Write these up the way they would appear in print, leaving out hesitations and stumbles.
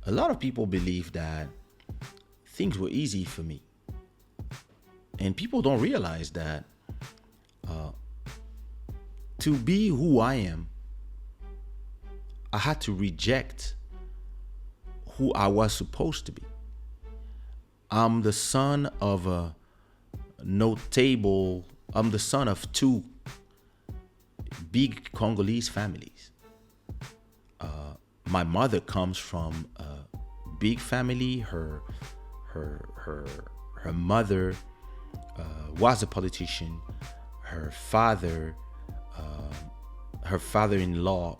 A lot of people believe that things were easy for me. And people don't realize that to be who I am, I had to reject who I was supposed to be. I'm the son of a notable, I'm the son of two big Congolese families. My mother comes from a big family. Her mother was a politician. Her father, her father-in-law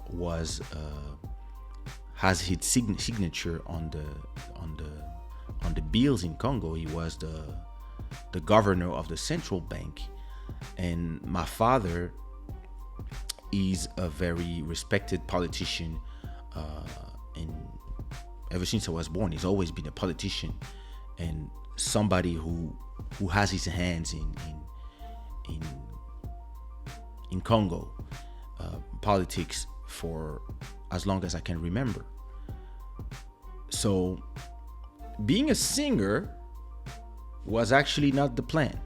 has his signature on the bills in Congo. He was the governor of the central bank, and my father is a very respected politician. And ever since I was born, he's always been a politician and somebody who has his hands in Congo politics for as long as I can remember. So being a singer was actually not the plan.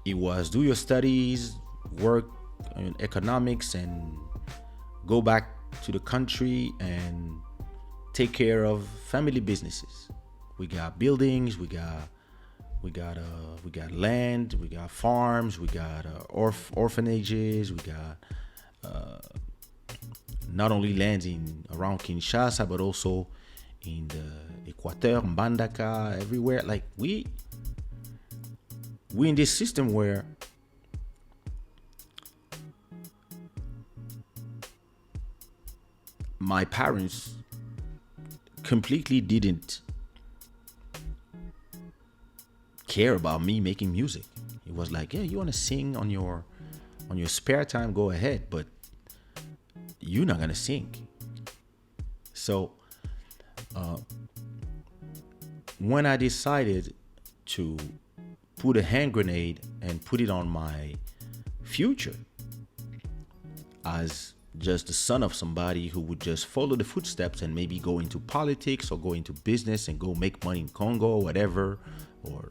It was do your studies, work in economics, and go back to the country and take care of family businesses. We got buildings, we got land, we got farms, we got orphanages, we got not only lands in around Kinshasa but also in the Equateur, Mbandaka, everywhere. Like we in this system where my parents completely didn't care about me making music. It was like, yeah, you want to sing on your spare time, go ahead, but you're not gonna sing. So when I decided to put a hand grenade and put it on my future as just the son of somebody who would just follow the footsteps and maybe go into politics or go into business and go make money in Congo or whatever, or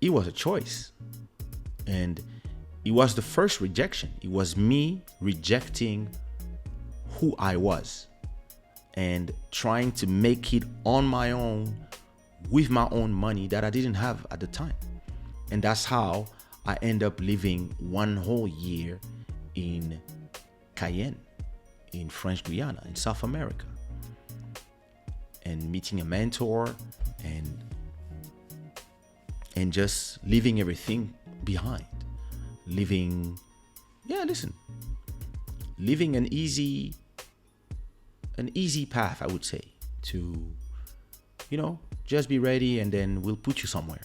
it was a choice. And it was the first rejection. It was me rejecting who I was and trying to make it on my own with my own money that I didn't have at the time. And that's how I end up living one whole year in Cayenne, in French Guiana, in South America, and meeting a mentor and just leaving everything behind. Living an easy path, I would say, to, just be ready and then we'll put you somewhere.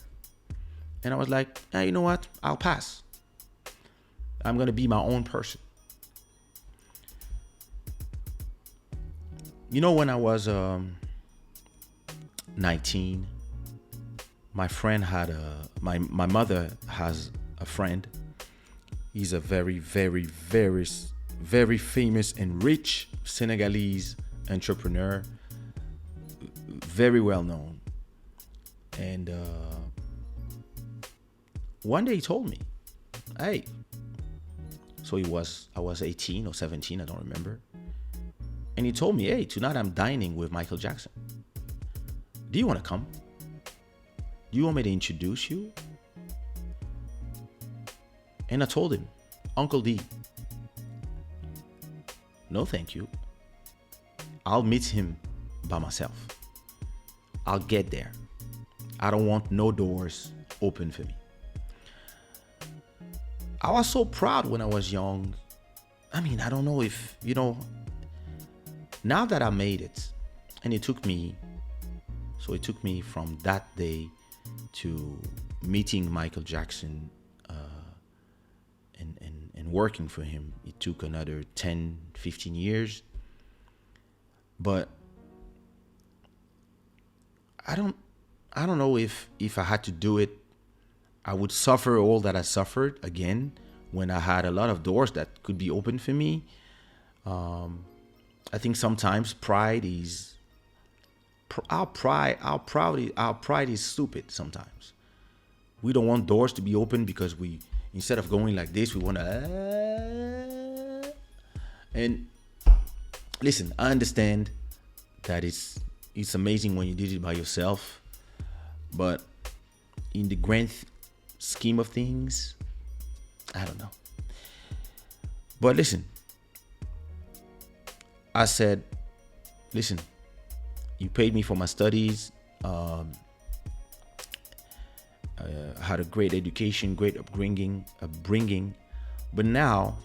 And I was like, hey, you know what? I'll pass. I'm going to be my own person. When I was 19, my friend had my mother has a friend. He's a very, very, very, very famous and rich Senegalese entrepreneur, very well known. And one day he told me, hey, so I was 18 or 17, I don't remember. And he told me, hey, tonight I'm dining with Michael Jackson. Do you want to come? Do you want me to introduce you? And I told him, Uncle D, no thank you. I'll meet him by myself. I'll get there. I don't want no doors open for me. I was so proud when I was young. I mean, I don't know if, now that I made it, and it took me from that day to meeting Michael Jackson and working for him. It took another 10, 15 years. But I don't know if I had to do it, I would suffer all that I suffered again, when I had a lot of doors that could be open for me. I think sometimes pride is our pride is stupid sometimes. We don't want doors to be open because we, instead of going like this, we want to and listen, I understand that it's amazing when you did it by yourself, but in the grand scheme of things, I don't know. But listen, I said, listen, you paid me for my studies. I had a great education, great upbringing, but now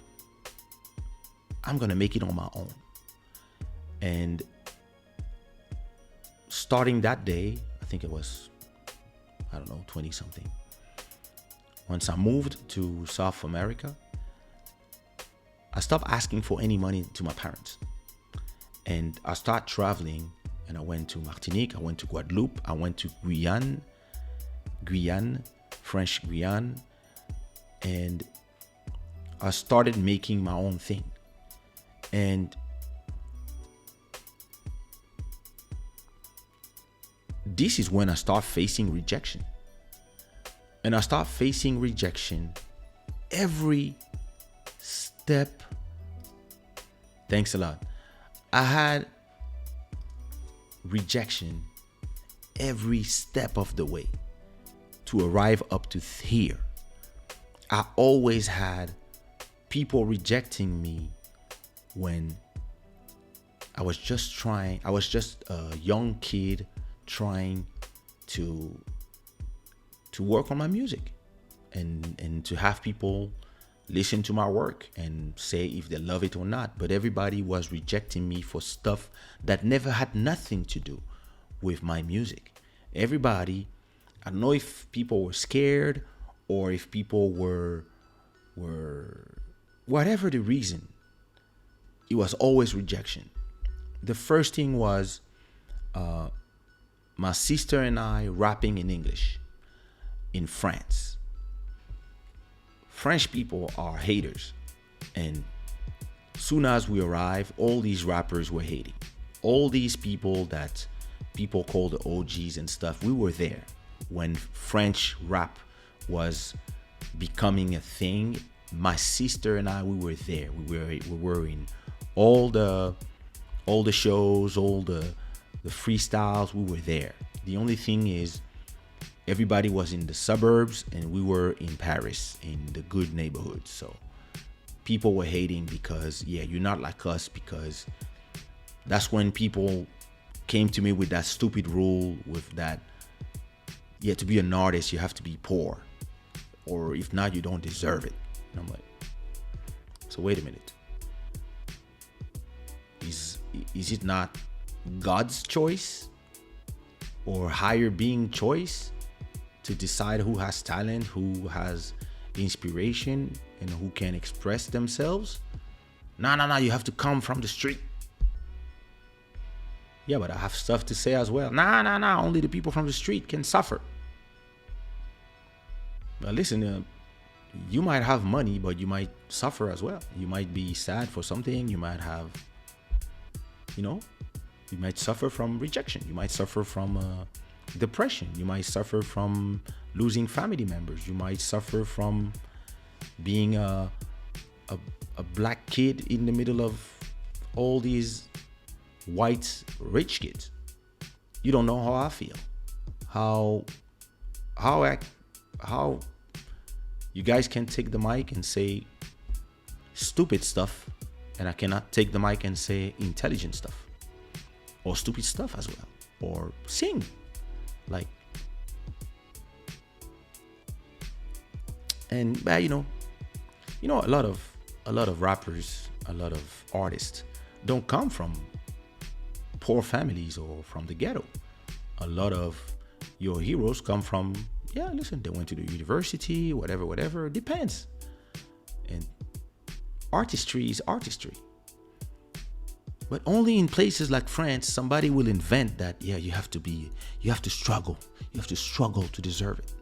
I'm gonna make it on my own. And starting that day, I think it was, I don't know, 20 something. Once I moved to South America, I stopped asking for any money to my parents. And I started traveling, and I went to Martinique, I went to Guadeloupe, I went to Guyane, French Guyane, and I started making my own thing. And this is when I start facing rejection. And I start facing rejection every step. Thanks a lot. I had rejection every step of the way to arrive up to here. I always had people rejecting me when I was just a young kid trying to work on my music and to have people listen to my work and say if they love it or not. But everybody was rejecting me for stuff that never had nothing to do with my music. Everybody, I don't know if people were scared or if people were whatever the reason, it was always rejection. The first thing was my sister and I rapping in English in France. French people are haters, and soon as we arrived, all these rappers were hating. All these people that people call the OGs and stuff, we were there when French rap was becoming a thing. My sister and I, we were there. We were in all the shows, all the freestyles. We were there. The only thing is, everybody was in the suburbs and we were in Paris, in the good neighborhoods. So people were hating because, yeah, you're not like us, because that's when people came to me with that stupid rule with that, yeah, to be an artist, you have to be poor, or if not, you don't deserve it. And I'm like, so wait a minute. Is it not God's choice or higher being choice to decide who has talent, who has inspiration, and who can express themselves? No, you have to come from the street. Yeah, but I have stuff to say as well. Nah, only the people from the street can suffer. But listen, you might have money, but you might suffer as well. You might be sad for something. You might have, you might suffer from rejection. You might suffer from depression. You might suffer from losing family members. You might suffer from being a black kid in the middle of all these white rich kids. You don't know how I feel. How you guys can take the mic and say stupid stuff, and I cannot take the mic and say intelligent stuff or stupid stuff as well, or sing. Like, and a lot of rappers, a lot of artists don't come from poor families or from the ghetto. A lot of your heroes come from, they went to the university, whatever, depends. And artistry is artistry. But only in places like France, somebody will invent that, you have to struggle. You have to struggle to deserve it.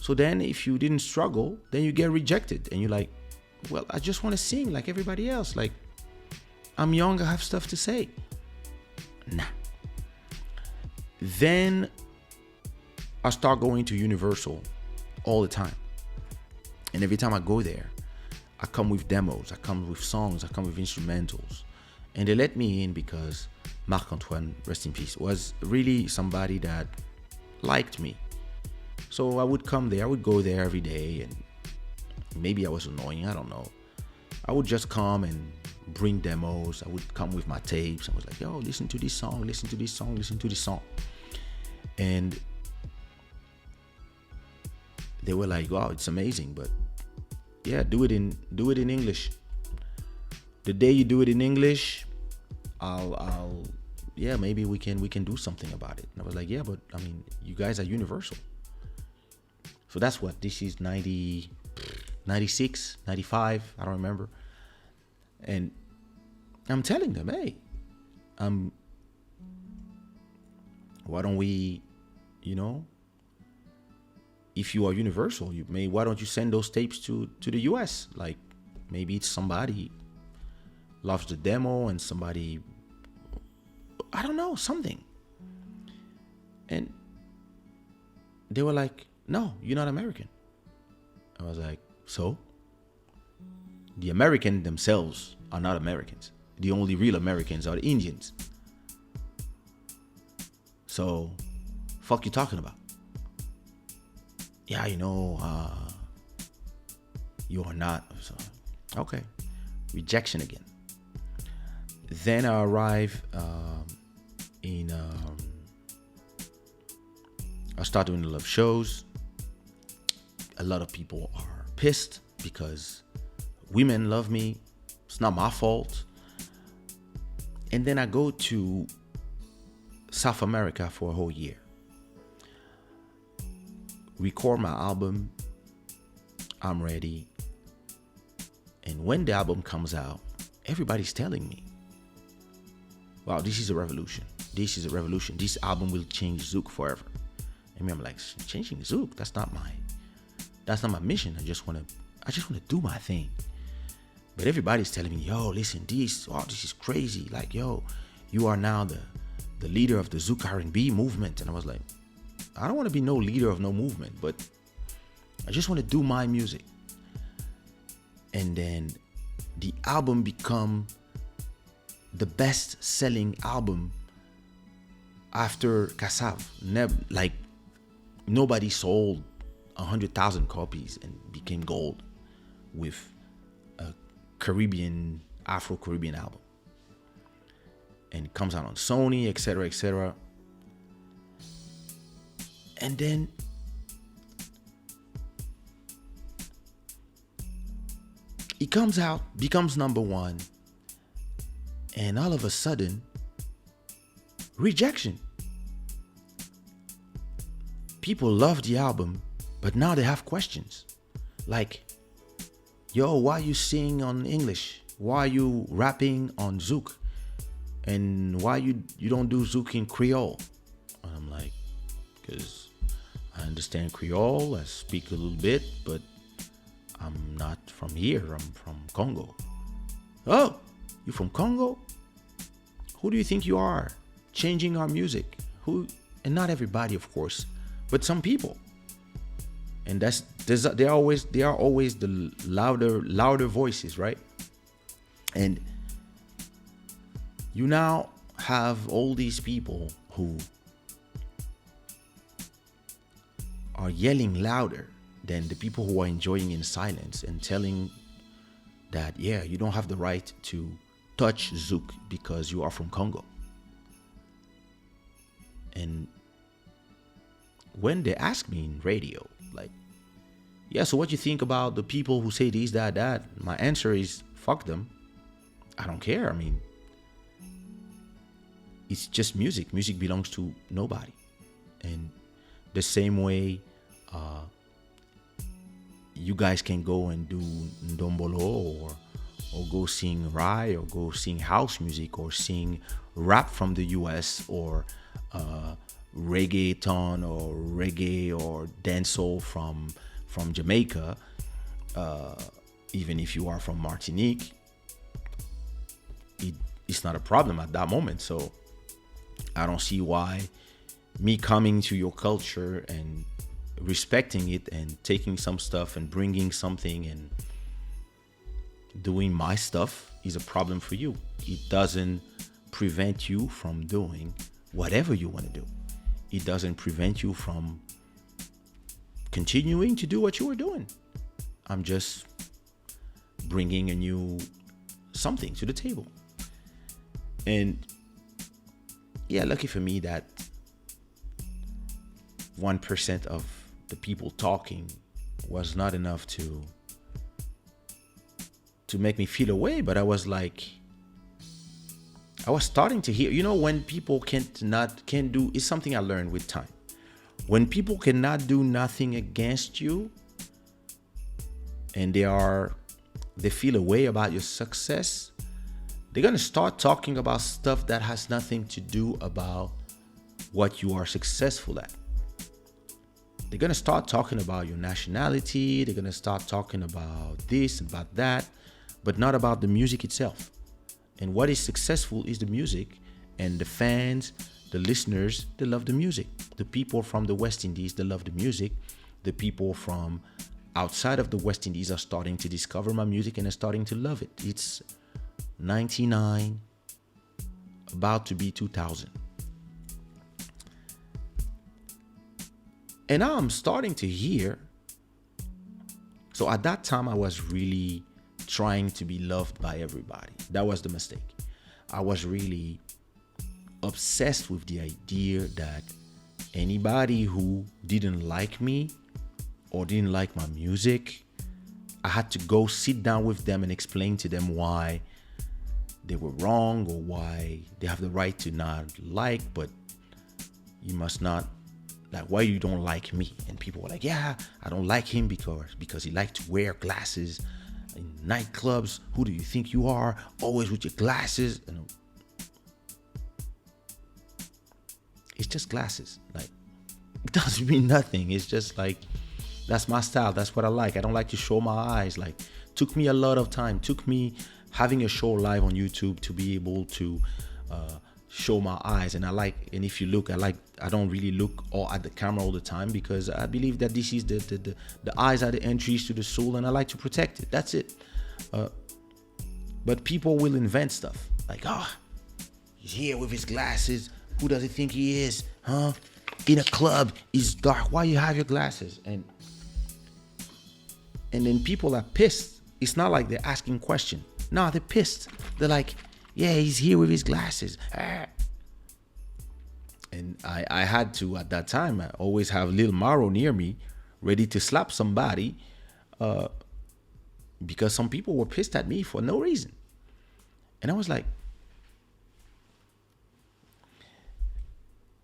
So then if you didn't struggle, then you get rejected. And you're like, well, I just want to sing like everybody else. Like, I'm young, I have stuff to say. Nah. Then I start going to Universal all the time. And every time I go there, I come with demos, I come with songs, I come with instrumentals. And they let me in because Marc-Antoine, rest in peace, was really somebody that liked me. So I would come there, I would go there every day, and maybe I was annoying, I don't know. I would just come and bring demos. I would come with my tapes. I was like, yo, listen to this song, listen to this song, listen to this song. And they were like, wow, it's amazing, but yeah, do it in English. The day you do it in English, yeah, maybe we can do something about it. And I was like, yeah, but I mean, you guys are Universal. So that's what, this is 90, 96, 95, I don't remember. And I'm telling them, hey, why don't we, if you are Universal, why don't you send those tapes to the US? Like, maybe it's somebody loves the demo and somebody, I don't know, something. And they were like, no, you're not American. I was like, so? The Americans themselves are not Americans. The only real Americans are the Indians. So, fuck you talking about? Yeah, you are not. So, okay. Rejection again. Then I arrive I start doing a lot of shows. A lot of people are pissed because women love me. It's not my fault. And then I go to South America for a whole year. Record my album. I'm ready. And when the album comes out, everybody's telling me, wow, this is a revolution. This is a revolution. This album will change Zouk forever. And I'm like, changing Zouk? That's not my mission. I just want to do my thing. But everybody's telling me, yo, listen, this is crazy. Like, yo, you are now the leader of the Zouk R&B movement. And I was like, I don't want to be no leader of no movement, but I just want to do my music. And then the album become the best-selling album after Kassav. Nobody sold 100,000 copies and became gold with a Caribbean, Afro-Caribbean album. And it comes out on Sony, etc., etc. And then it comes out, becomes number one, and all of a sudden, rejection. People love the album, but now they have questions. Like, yo, why you sing on English? Why you rapping on Zouk? And why you don't do Zouk in Creole? And I'm like, because I understand Creole, I speak a little bit, but I'm not from here, I'm from Congo. Oh, you from Congo? Who do you think you are? Changing our music. Who? And not everybody, of course, but some people. And they are always the louder voices, right? And you now have all these people who are yelling louder than the people who are enjoying in silence and telling that, yeah, you don't have the right to touch Zouk because you are from Congo. And when they ask me in radio, like, yeah, so what you think about the people who say this, that? My answer is, fuck them. I don't care. I mean, it's just music. Music belongs to nobody. And the same way you guys can go and do ndombolo or go sing Rai or go sing house music or sing rap from the US or reggaeton or reggae or dancehall from Jamaica, even if you are from Martinique, it's not a problem at that moment. So I don't see why me coming to your culture and respecting it and taking some stuff and bringing something and doing my stuff is a problem for you. It doesn't prevent you from doing whatever you want to do. It doesn't prevent you from continuing to do what you were doing. I'm just bringing a new something to the table. And yeah, lucky for me that 1% of the people talking was not enough to make me feel away. But I was starting to hear, when people can't do, it's something I learned with time. When people cannot do nothing against you and they feel a way about your success, they're going to start talking about stuff that has nothing to do about what you are successful at. They're going to start talking about your nationality. They're going to start talking about this, about that, but not about the music itself. And what is successful is the music, and the fans, the listeners, they love the music. The people from the West Indies, they love the music. The people from outside of the West Indies are starting to discover my music and are starting to love it. It's 99, about to be 2000. And now I'm starting to hear. So at that time, I was really trying to be loved by everybody. That was the mistake. I was really obsessed with the idea that anybody who didn't like me or didn't like my music, I had to go sit down with them and explain to them why they were wrong or why they have the right to not like, but you must not, like, why you don't like me. And people were like, yeah, I don't like him because he liked to wear glasses in nightclubs. Who do you think you are? Always with your glasses. And it's just glasses. Like, it doesn't mean nothing. It's just like, that's my style. That's what I like. I don't like to show my eyes. Like, took me a lot of time. Took me having a show live on YouTube to be able to show my eyes. And if you look, I don't really look at the camera all the time, because I believe that this is the eyes are the entries to the soul, and I like to protect it. That's it. But people will invent stuff like, he's here with his glasses. Who does he think he is? Huh? In a club, it's dark. Why you have your glasses? And then people are pissed. It's not like they're asking questions. No, they're pissed. They're like, yeah, he's here with his glasses. And I had to, at that time, I always have Lil Maro near me, ready to slap somebody, because some people were pissed at me for no reason. And I was like,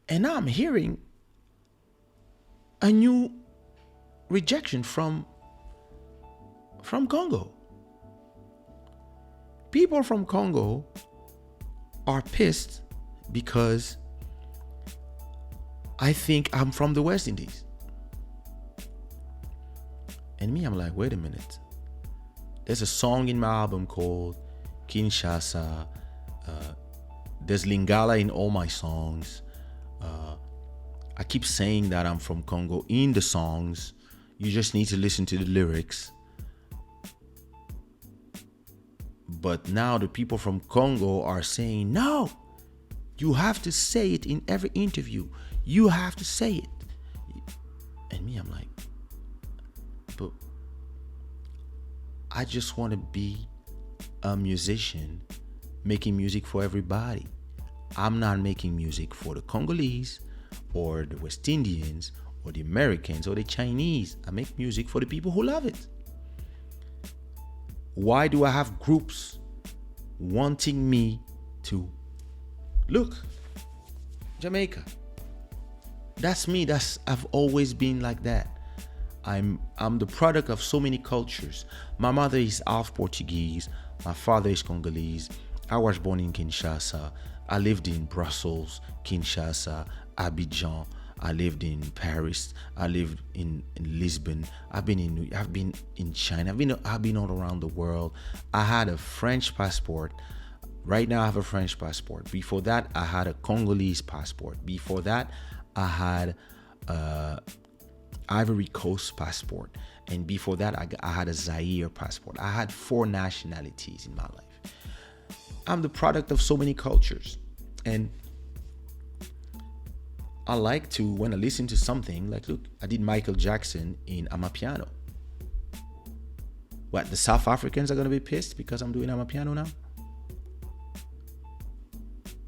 and now I'm hearing a new rejection from Congo. People from Congo are pissed because I think I'm from the West Indies. And me, I'm like, wait a minute. There's a song in my album called Kinshasa. There's Lingala in all my songs. I keep saying that I'm from Congo in the songs. You just need to listen to the lyrics. But now the people from Congo are saying, no, you have to say it in every interview. You have to say it. And me, I'm like, but I just want to be a musician making music for everybody. I'm not making music for the Congolese or the West Indians or the Americans or the Chinese. I make music for the people who love it. Why do I have groups wanting me to look? Jamaica. That's me. I've always been like that. I'm the product of so many cultures. My mother is half Portuguese. My father is Congolese. I was born in Kinshasa. I lived in Brussels, Kinshasa, Abidjan. I lived in Paris. I lived in Lisbon. I've been in China. I've been all around the world. I had a French passport. Right now I have a French passport. Before that, I had a Congolese passport. Before that, I had Ivory Coast passport. And before that, I had a Zaire passport. I had 4 nationalities in my life. I'm the product of so many cultures. And I like to, when I listen to something, like, look, I did Michael Jackson in Amapiano. What, the South Africans are going to be pissed because I'm doing Amapiano now?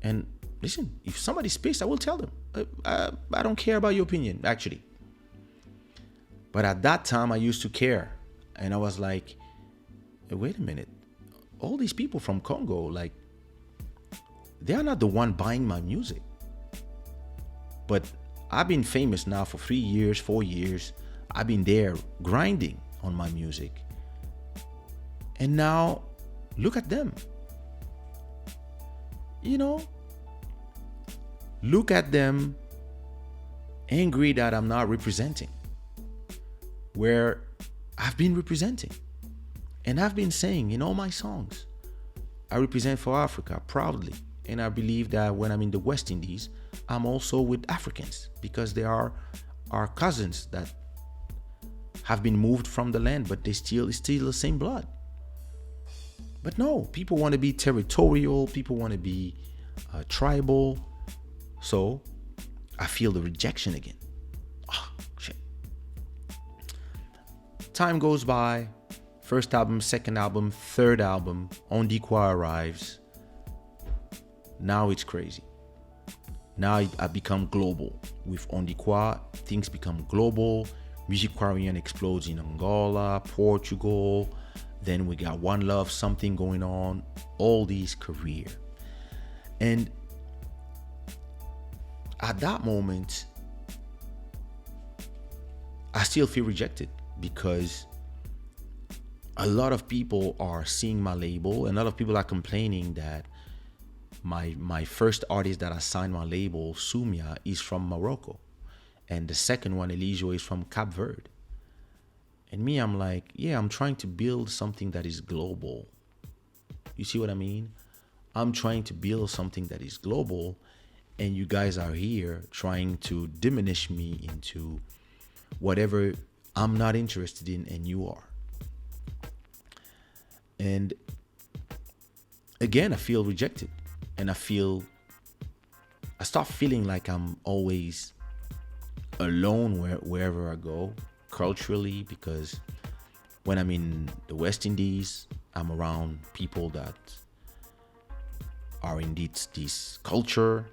And listen, if somebody's pissed, I will tell them. I don't care about your opinion, actually. But at that time, I used to care. And I was like, wait a minute. All these people from Congo, like, they are not the one buying my music. But I've been famous now for 3 years, 4 years. I've been there grinding on my music. And now, look at them. You know, look at them angry that I'm not representing where I've been representing. And I've been saying in all my songs, I represent for Africa proudly. And I believe that when I'm in the West Indies, I'm also with Africans because they are our cousins that have been moved from the land, but it's still the same blood. But no, people want to be territorial. People want to be tribal. So I feel the rejection again. Oh, shit. Time goes by. First album, second album, third album. On Dikwa arrives. Now it's crazy. Now I become global. With On Dikwa, things become global. Music Quarian explodes in Angola, Portugal. Then we got One Love, something going on. All these career. And at that moment, I still feel rejected because a lot of people are seeing my label and a lot of people are complaining that my first artist that I signed my label, Sumia, is from Morocco. And the second one, Eligio, is from Cape Verde. And me, I'm like, yeah, I'm trying to build something that is global. You see what I mean? I'm trying to build something that is global, and you guys are here trying to diminish me into whatever I'm not interested in and you are. And again, I feel rejected. And I start feeling like I'm always alone wherever I go culturally, because when I'm in the West Indies, I'm around people that are indeed this culture.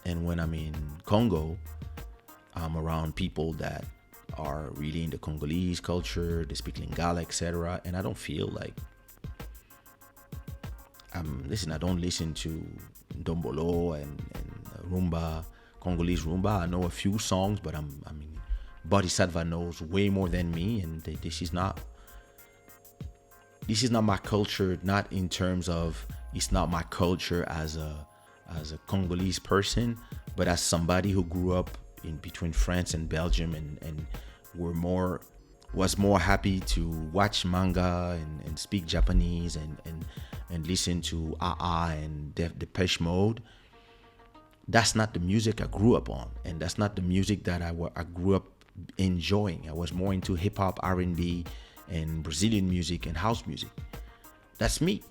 And when I'm in Congo, I'm around people that are really in the Congolese culture, they speak Lingala, etc. And I don't feel like I don't listen to Dombolo and Rumba, Congolese Rumba. I know a few songs, but I mean, Bodhisattva knows way more than me, and this is not my culture. Not in terms of, it's not my culture as a Congolese person, but as somebody who grew up in between France and Belgium, and was more happy to watch manga and speak Japanese and listen to and Depeche Mode. That's not the music I grew up on, and that's not the music that I grew up enjoying. I was more into hip hop, R&B, and Brazilian music and house music. That's me.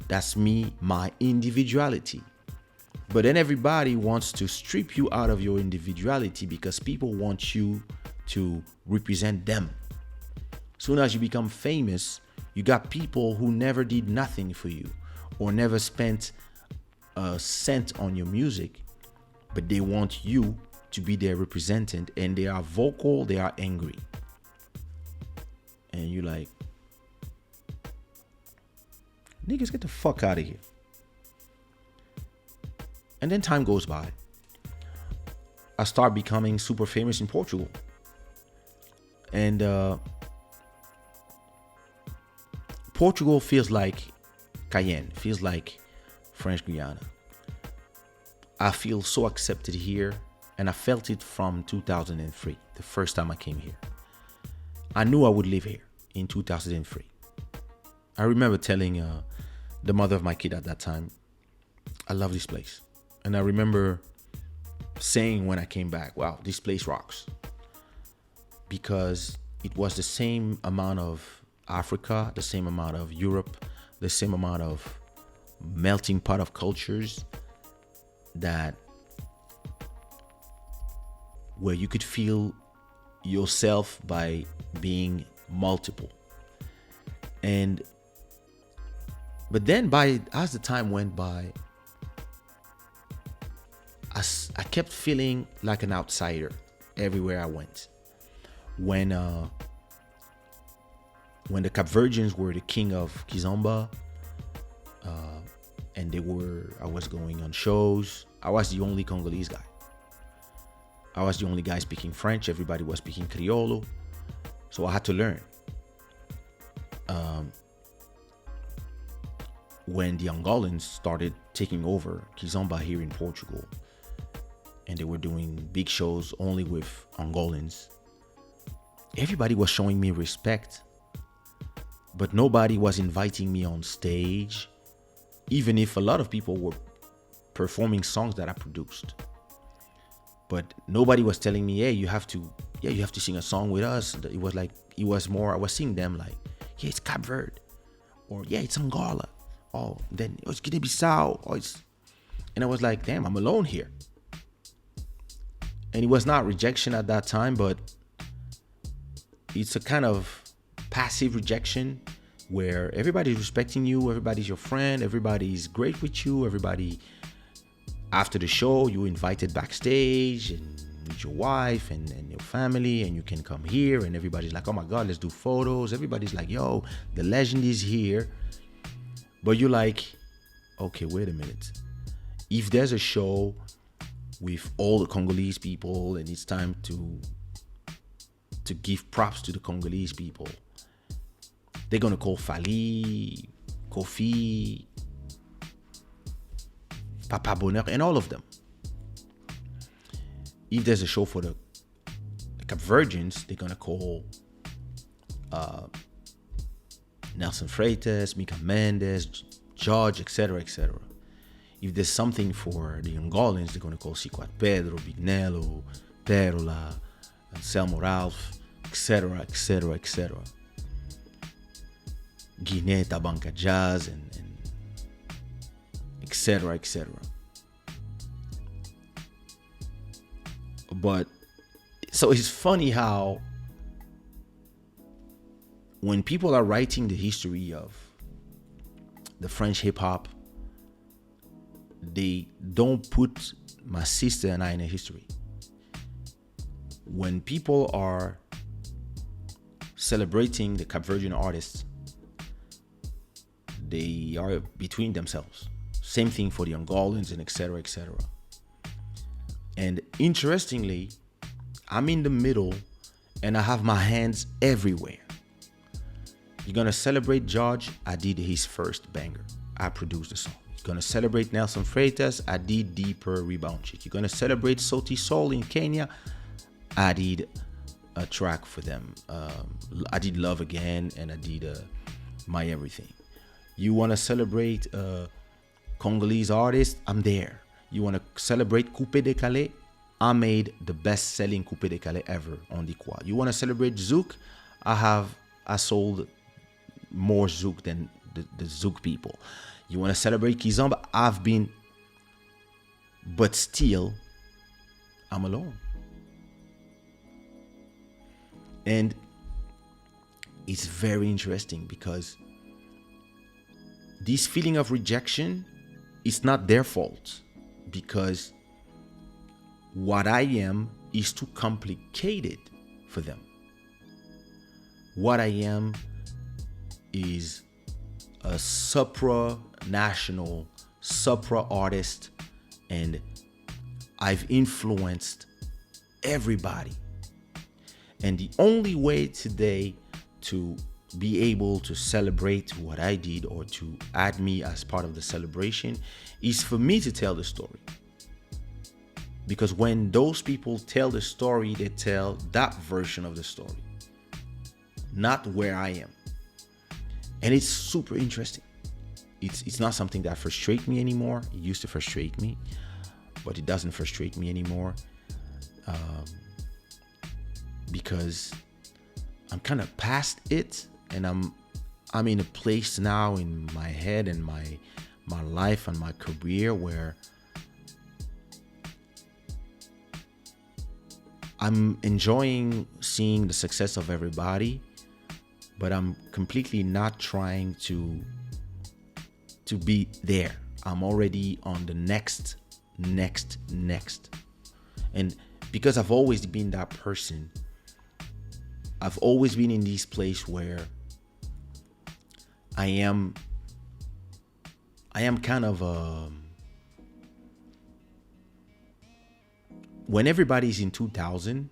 That's me, my individuality. But then everybody wants to strip you out of your individuality because people want you to represent them. Soon as you become famous, you got people who never did nothing for you or never spent a cent on your music, but they want you to be their representative, and they are vocal, they are angry. And you're like, niggas, get the fuck out of here. And then time goes by. I start becoming super famous in Portugal. And Portugal feels like Cayenne. Feels like French Guiana. I feel so accepted here, and I felt it from 2003, the first time I came here. I knew I would live here in 2003. I remember telling the mother of my kid at that time, I love this place. And I remember saying when I came back, wow, this place rocks. Because it was the same amount of Africa, the same amount of Europe, the same amount of melting pot of cultures that where you could feel yourself by being multiple. But then as the time went by, I kept feeling like an outsider everywhere I went. When the Capverdians were the king of Kizomba, and I was going on shows, I was the only Congolese guy. I was the only guy speaking French. Everybody was speaking Criollo. So I had to learn. When the Angolans started taking over Kizomba here in Portugal, and they were doing big shows only with Angolans, everybody was showing me respect, but nobody was inviting me on stage, even if a lot of people were performing songs that I produced. But nobody was telling me, hey, you have to sing a song with us. It was more, I was seeing them like, yeah, it's Cape Verde, or yeah, it's Angola. Oh, then it's Guinea-Bissau. And I was like, damn, I'm alone here. And it was not rejection at that time, but it's a kind of passive rejection where everybody's respecting you, everybody's your friend, everybody's great with you, everybody, after the show, you invited backstage and with your wife and your family, and you can come here, and everybody's like, oh my God, let's do photos. Everybody's like, yo, the legend is here. But you're like, okay, wait a minute. If there's a show with all the Congolese people and it's time to give props to the Congolese people, they're gonna call Fali, Kofi, Papa Bonheur, and all of them. If there's a show for the Capverdians, they're gonna call Nelson Freitas, Mika Mendes, George, etc., etc. If there's something for the Angolans, they're gonna call Ciquat Pedro, Bignello, Perola, Anselmo Ralph, etc., etc., etc. Guinea, Tabanca Jazz, and etc., etc. But so it's funny how when people are writing the history of the French hip hop, they don't put my sister and I in a history. When people are celebrating the Capverdian artists, they are between themselves. Same thing for the Angolans and etc., etc. And interestingly, I'm in the middle and I have my hands everywhere. You're gonna celebrate George, I did his first banger. I produced the song. You're gonna celebrate Nelson Freitas, I did Deeper Rebound Chick. You're gonna celebrate Sauti Sol in Kenya, I did a track for them. I did Love Again, and I did My Everything. You wanna celebrate Congolese artist, I'm there. You wanna celebrate Coupé Décalé, I made the best-selling Coupé Décalé ever on Dikwa. You wanna celebrate Zouk, I sold more Zouk than the Zouk people. You want to celebrate Kizomba? I've been, but still, I'm alone. And it's very interesting because this feeling of rejection is not their fault, because what I am is too complicated for them. What I am is a supranational, supra artist, and I've influenced everybody. And the only way today to be able to celebrate what I did or to add me as part of the celebration is for me to tell the story. Because when those people tell the story, they tell that version of the story, not where I am. And it's super interesting. It's not something that frustrates me anymore. It used to frustrate me, but it doesn't frustrate me anymore, because I'm kind of past it, and I'm in a place now in my head and my life and my career where I'm enjoying seeing the success of everybody, but I'm completely not trying to be there. I'm already on the next. And because I've always been that person, I've always been in this place where I am kind of when everybody's in 2000,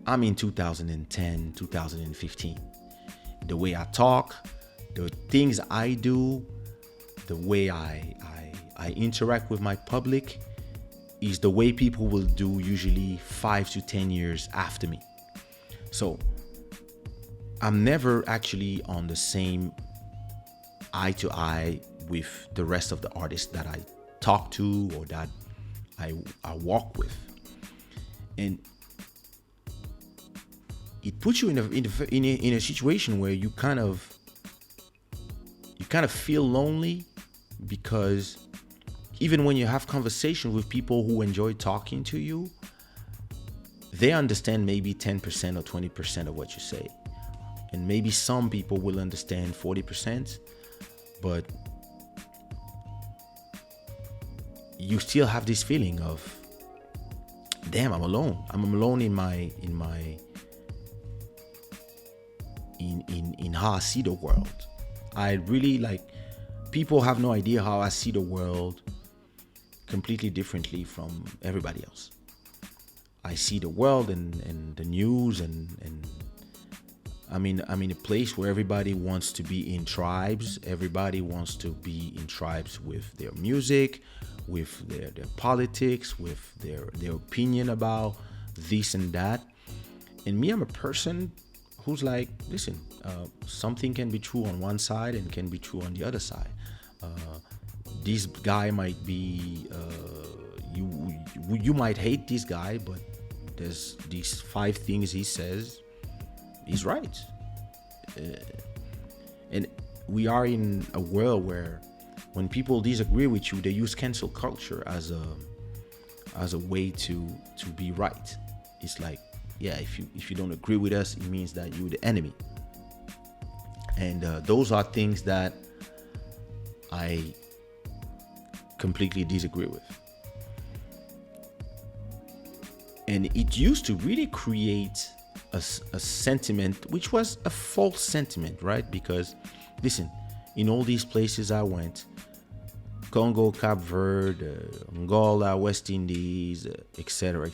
I'm in 2010, 2015. The way I talk, the things I do, the way I interact with my public is the way people will do usually 5 to 10 years after me. So I'm never actually on the same eye to eye with the rest of the artists that I talk to or that I walk with. And it puts you in a situation where you kind of feel lonely, because even when you have conversations with people who enjoy talking to you, they understand maybe 10% or 20% of what you say. And maybe some people will understand 40%, but you still have this feeling of, damn, I'm alone. I'm alone in how I see the world. I really people have no idea how I see the world completely differently from everybody else. I see the world and the news and I'm in a place where everybody wants to be in tribes. Everybody wants to be in tribes with their music, with their politics, with their opinion about this and that. And me, I'm a person who's like, listen, something can be true on one side and can be true on the other side. This guy might be, you might hate this guy, but there's these 5 things he says, he's right. And we are in a world where when people disagree with you, they use cancel culture as a way to be right. It's like, yeah, if you don't agree with us, it means that you're the enemy. And those are things that I completely disagree with. And it used to really create a sentiment, which was a false sentiment, right? Because, listen, in all these places I went, Congo, Cape Verde, Angola, West Indies, etc.,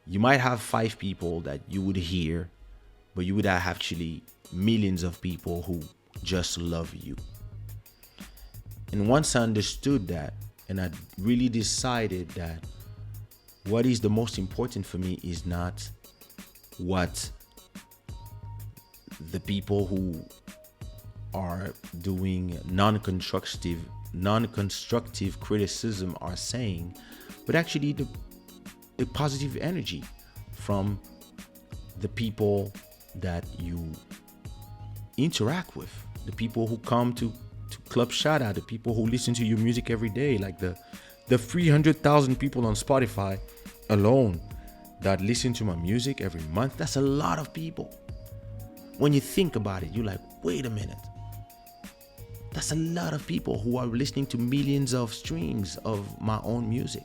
you might have 5 people that you would hear, but you would have actually millions of people who just love you. And once I understood that, and I really decided that what is the most important for me is not what the people who are doing non-constructive criticism are saying, but actually the positive energy from the people that you interact with, the people who come to Club Shada, the people who listen to your music every day, like the 300,000 people on Spotify alone that listen to my music every month. That's a lot of people. When you think about it, you're like, wait a minute. That's a lot of people who are listening to millions of streams of my own music.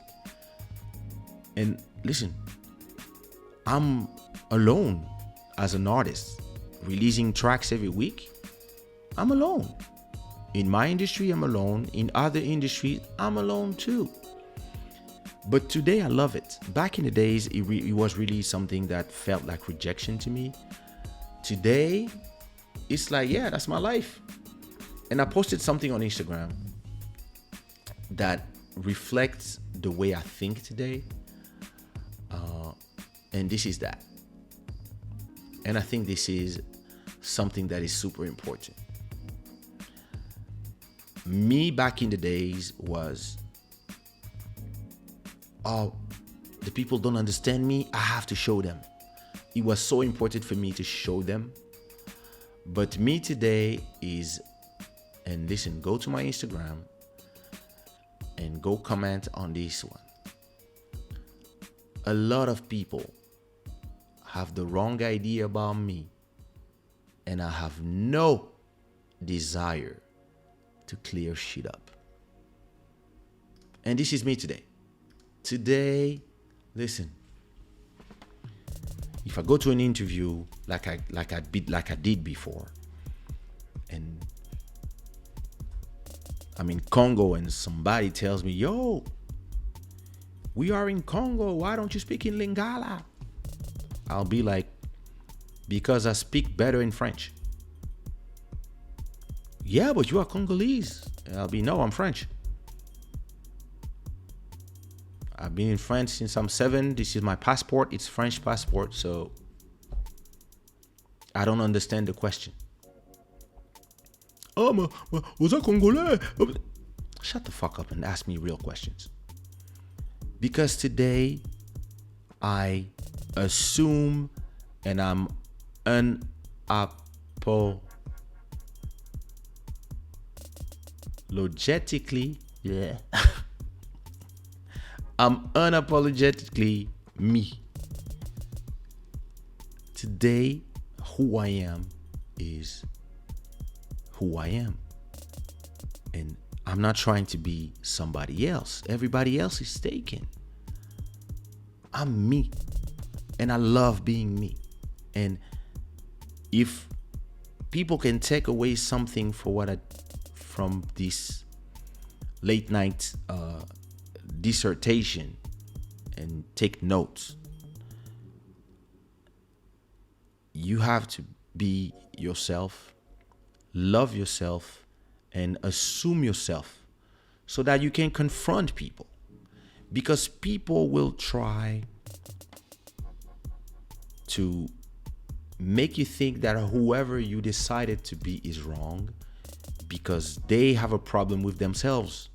And listen, I'm alone as an artist, releasing tracks every week. I'm alone. In my industry, I'm alone. In other industries, I'm alone too. But today, I love it. Back in the days, it was really something that felt like rejection to me. Today, it's like, yeah, that's my life. And I posted something on Instagram that reflects the way I think today. And this is that. And I think this is something that is super important. Me back in the days was, oh, the people don't understand me, I have to show them. It was so important for me to show them. But me today is, and listen, go to my Instagram and go comment on this one. A lot of people have the wrong idea about me, and I have no desire to clear shit up. And this is me today. Today, listen, if I go to an interview like I did before, and I'm in Congo and somebody tells me, yo, we are in Congo, why don't you speak in Lingala? I'll be like, because I speak better in French. Yeah, but you are Congolese. And I'll be, no, I'm French. I've been in France since I'm 7. This is my passport. It's French passport. So I don't understand the question. Oh, was I Congolais? Shut the fuck up and ask me real questions. Because today I assume and I'm unapologetically, yeah. I'm unapologetically me. Today, who I am is who I am. And I'm not trying to be somebody else. Everybody else is taken. I'm me. And I love being me. And if people can take away something from this late night dissertation and take notes, you have to be yourself, love yourself, and assume yourself so that you can confront people. Because people will try to make you think that whoever you decided to be is wrong because they have a problem with themselves.